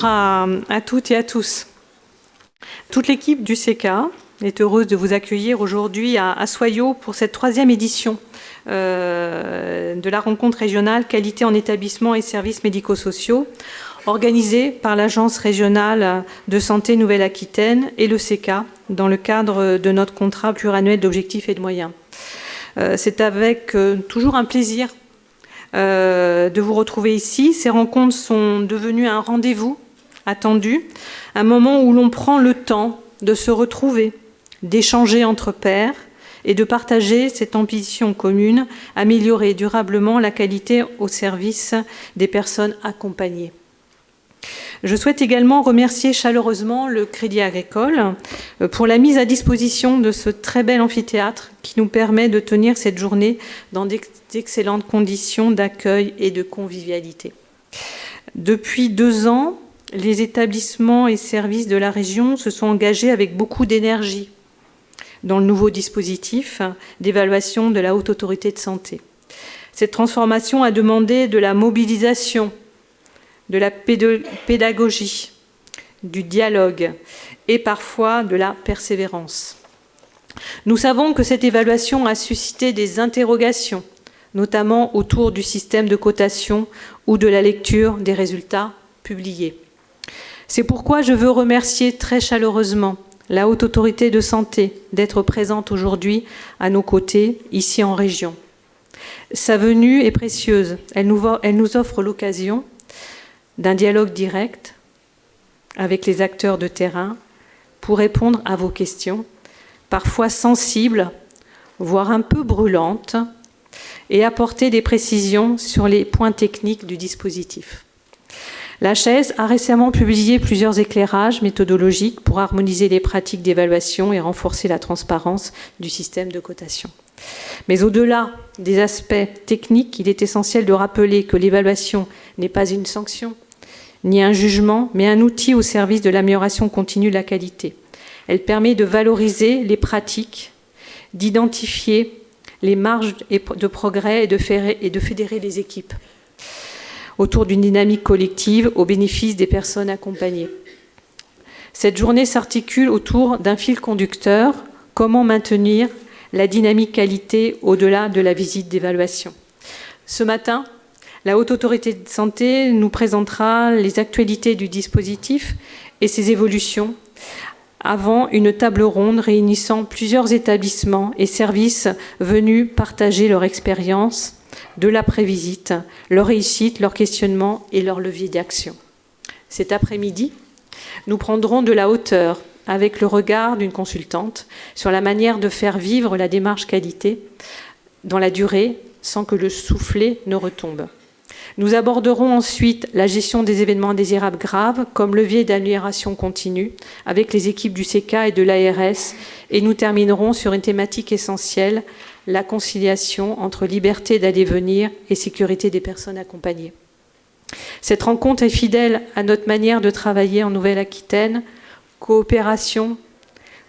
Bonjour à toutes et à tous. Toute l'équipe du CECA est heureuse de vous accueillir aujourd'hui à Soyaux pour cette 3e édition de la rencontre régionale qualité en établissement et services médico-sociaux, organisée par l'Agence régionale de santé Nouvelle-Aquitaine et le CECA dans le cadre de notre contrat pluriannuel d'objectifs et de moyens. C'est avec toujours un plaisir de vous retrouver ici. Ces rencontres sont devenues un rendez-vous attendu, un moment où l'on prend le temps de se retrouver, d'échanger entre pairs et de partager cette ambition commune, améliorer durablement la qualité au service des personnes accompagnées. Je souhaite également remercier chaleureusement le Crédit Agricole pour la mise à disposition de ce très bel amphithéâtre qui nous permet de tenir cette journée dans d'excellentes conditions d'accueil et de convivialité. Depuis 2 ans, les établissements et services de la région se sont engagés avec beaucoup d'énergie dans le nouveau dispositif d'évaluation de la Haute Autorité de Santé. Cette transformation a demandé de la mobilisation, de la pédagogie, du dialogue et parfois de la persévérance. Nous savons que cette évaluation a suscité des interrogations, notamment autour du système de cotation ou de la lecture des résultats publiés. C'est pourquoi je veux remercier très chaleureusement la Haute Autorité de Santé d'être présente aujourd'hui à nos côtés, ici en région. Sa venue est précieuse. Elle nous offre l'occasion d'un dialogue direct avec les acteurs de terrain pour répondre à vos questions, parfois sensibles, voire un peu brûlantes, et apporter des précisions sur les points techniques du dispositif. L'HAS a récemment publié plusieurs éclairages méthodologiques pour harmoniser les pratiques d'évaluation et renforcer la transparence du système de cotation. Mais au-delà des aspects techniques, il est essentiel de rappeler que l'évaluation n'est pas une sanction, ni un jugement, mais un outil au service de l'amélioration continue de la qualité. Elle permet de valoriser les pratiques, d'identifier les marges de progrès et de fédérer les équipes autour d'une dynamique collective au bénéfice des personnes accompagnées. Cette journée s'articule autour d'un fil conducteur, comment maintenir la dynamique qualité au-delà de la visite d'évaluation. Ce matin, la Haute Autorité de Santé nous présentera les actualités du dispositif et ses évolutions avant une table ronde réunissant plusieurs établissements et services venus partager leur expérience de l'après-visite, leur réussite, leur questionnement et leur levier d'action. Cet après-midi, nous prendrons de la hauteur avec le regard d'une consultante sur la manière de faire vivre la démarche qualité dans la durée sans que le soufflet ne retombe. Nous aborderons ensuite la gestion des événements indésirables graves comme levier d'amélioration continue avec les équipes du CECA et de l'ARS et nous terminerons sur une thématique essentielle, la conciliation entre liberté d'aller venir et sécurité des personnes accompagnées. Cette rencontre est fidèle à notre manière de travailler en Nouvelle-Aquitaine, coopération,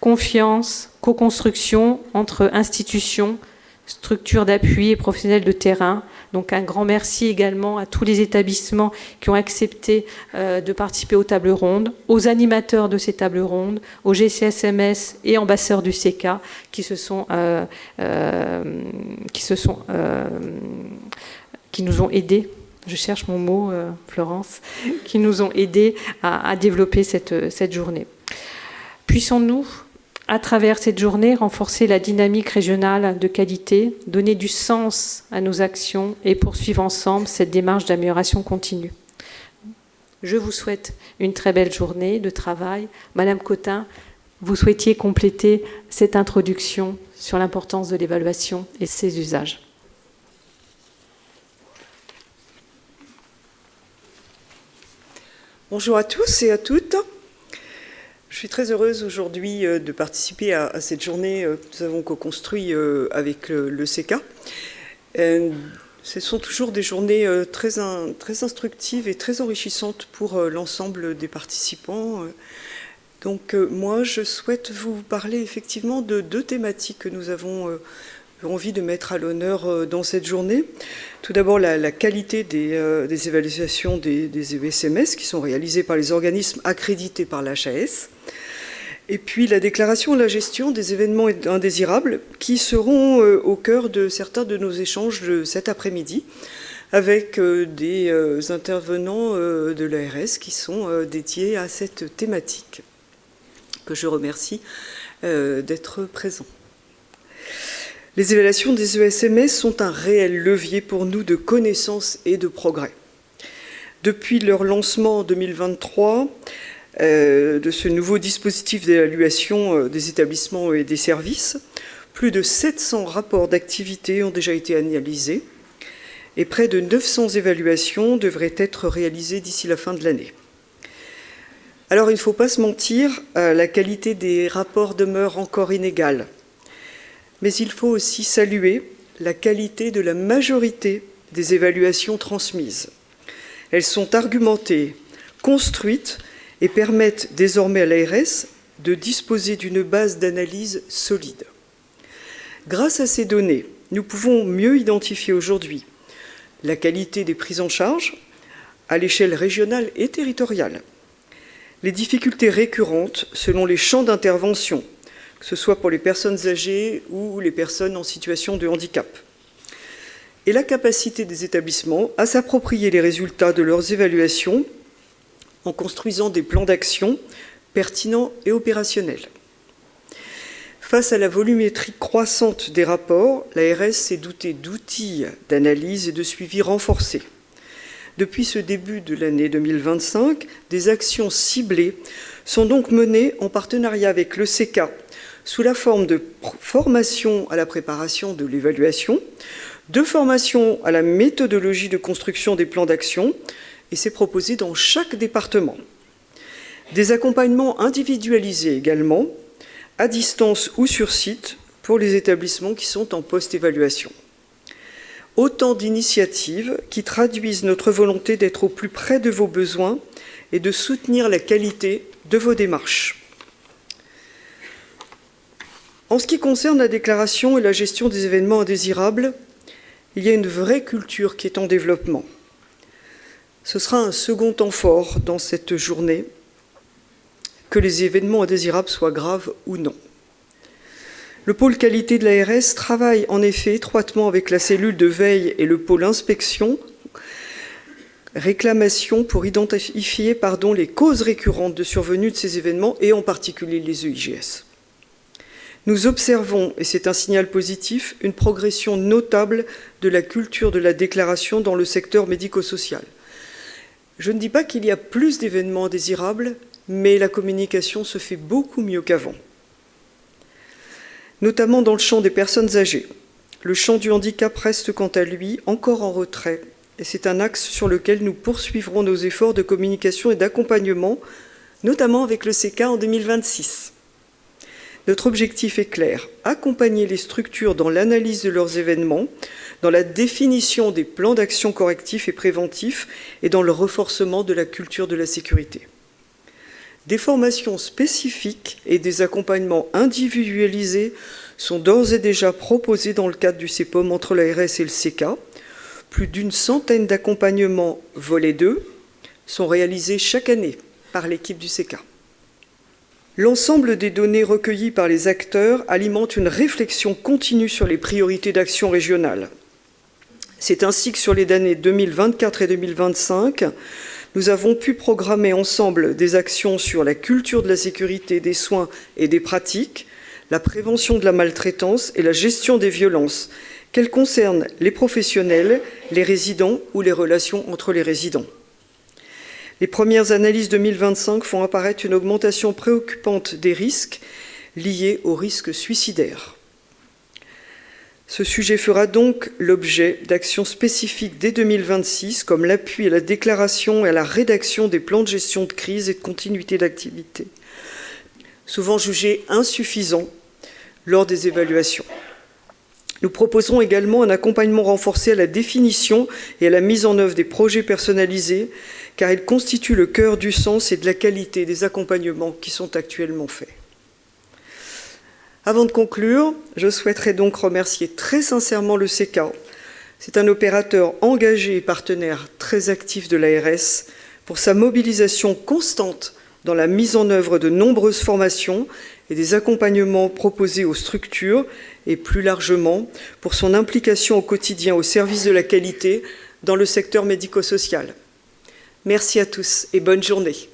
confiance, co-construction entre institutions, structures d'appui et professionnels de terrain. Donc un grand merci également à tous les établissements qui ont accepté de participer aux tables rondes, aux animateurs de ces tables rondes, aux GCSMS et ambassadeurs du CECA qui nous ont aidés. Je cherche mon mot, Florence, qui nous ont aidés à développer cette journée. Puissons-nous, à travers cette journée, renforcer la dynamique régionale de qualité, donner du sens à nos actions et poursuivre ensemble cette démarche d'amélioration continue. Je vous souhaite une très belle journée de travail. Madame Cotin, vous souhaitiez compléter cette introduction sur l'importance de l'évaluation et ses usages. Bonjour à tous et à toutes. Je suis très heureuse aujourd'hui de participer à cette journée que nous avons co-construite avec le CECA. Ce sont toujours des journées très instructives et très enrichissantes pour l'ensemble des participants. Donc moi, je souhaite vous parler effectivement de 2 thématiques que nous avons envie de mettre à l'honneur dans cette journée. Tout d'abord, la qualité des évaluations des ESMS qui sont réalisées par les organismes accrédités par l'HAS. Et puis la déclaration et la gestion des événements indésirables qui seront au cœur de certains de nos échanges de cet après-midi avec des intervenants de l'ARS qui sont dédiés à cette thématique, que je remercie d'être présents. Les évaluations des ESMS sont un réel levier pour nous de connaissance et de progrès. Depuis leur lancement en 2023, de ce nouveau dispositif d'évaluation des établissements et des services, plus de 700 rapports d'activité ont déjà été analysés et près de 900 évaluations devraient être réalisées d'ici la fin de l'année. Alors il ne faut pas se mentir, la qualité des rapports demeure encore inégale. Mais il faut aussi saluer la qualité de la majorité des évaluations transmises. Elles sont argumentées, construites et permettent désormais à l'ARS de disposer d'une base d'analyse solide. Grâce à ces données, nous pouvons mieux identifier aujourd'hui la qualité des prises en charge à l'échelle régionale et territoriale, les difficultés récurrentes selon les champs d'intervention, que ce soit pour les personnes âgées ou les personnes en situation de handicap, et la capacité des établissements à s'approprier les résultats de leurs évaluations en construisant des plans d'action pertinents et opérationnels. Face à la volumétrie croissante des rapports, l'ARS s'est dotée d'outils d'analyse et de suivi renforcés. Depuis ce début de l'année 2025, des actions ciblées sont donc menées en partenariat avec le CECA sous la forme de formation à la préparation de l'évaluation, de formation à la méthodologie de construction des plans d'action, et c'est proposé dans chaque département. Des accompagnements individualisés également, à distance ou sur site, pour les établissements qui sont en post-évaluation. Autant d'initiatives qui traduisent notre volonté d'être au plus près de vos besoins et de soutenir la qualité de vos démarches. En ce qui concerne la déclaration et la gestion des événements indésirables, il y a une vraie culture qui est en développement. Ce sera un second temps fort dans cette journée, que les événements indésirables soient graves ou non. Le pôle qualité de l'ARS travaille en effet étroitement avec la cellule de veille et le pôle inspection, réclamation pour identifier les causes récurrentes de survenue de ces événements et en particulier les EIGS. Nous observons, et c'est un signal positif, une progression notable de la culture de la déclaration dans le secteur médico-social. Je ne dis pas qu'il y a plus d'événements indésirables, mais la communication se fait beaucoup mieux qu'avant. Notamment dans le champ des personnes âgées. Le champ du handicap reste quant à lui encore en retrait, et c'est un axe sur lequel nous poursuivrons nos efforts de communication et d'accompagnement, notamment avec le CECA en 2026. Notre objectif est clair, accompagner les structures dans l'analyse de leurs événements, dans la définition des plans d'action correctifs et préventifs et dans le renforcement de la culture de la sécurité. Des formations spécifiques et des accompagnements individualisés sont d'ores et déjà proposés dans le cadre du CEPOM entre l'ARS et le CECA. Plus d'une centaine d'accompagnements volet 2 sont réalisés chaque année par l'équipe du CECA. L'ensemble des données recueillies par les acteurs alimente une réflexion continue sur les priorités d'action régionale. C'est ainsi que sur les années 2024 et 2025, nous avons pu programmer ensemble des actions sur la culture de la sécurité, des soins et des pratiques, la prévention de la maltraitance et la gestion des violences, qu'elles concernent les professionnels, les résidents ou les relations entre les résidents. Les premières analyses 2025 font apparaître une augmentation préoccupante des risques liés aux risques suicidaires. Ce sujet fera donc l'objet d'actions spécifiques dès 2026, comme l'appui à la déclaration et à la rédaction des plans de gestion de crise et de continuité d'activité, souvent jugés insuffisants lors des évaluations. Nous proposerons également un accompagnement renforcé à la définition et à la mise en œuvre des projets personnalisés, car ils constituent le cœur du sens et de la qualité des accompagnements qui sont actuellement faits. Avant de conclure, je souhaiterais donc remercier très sincèrement le CECA. C'est un opérateur engagé et partenaire très actif de l'ARS pour sa mobilisation constante dans la mise en œuvre de nombreuses formations et des accompagnements proposés aux structures et plus largement pour son implication au quotidien au service de la qualité dans le secteur médico-social. Merci à tous et bonne journée.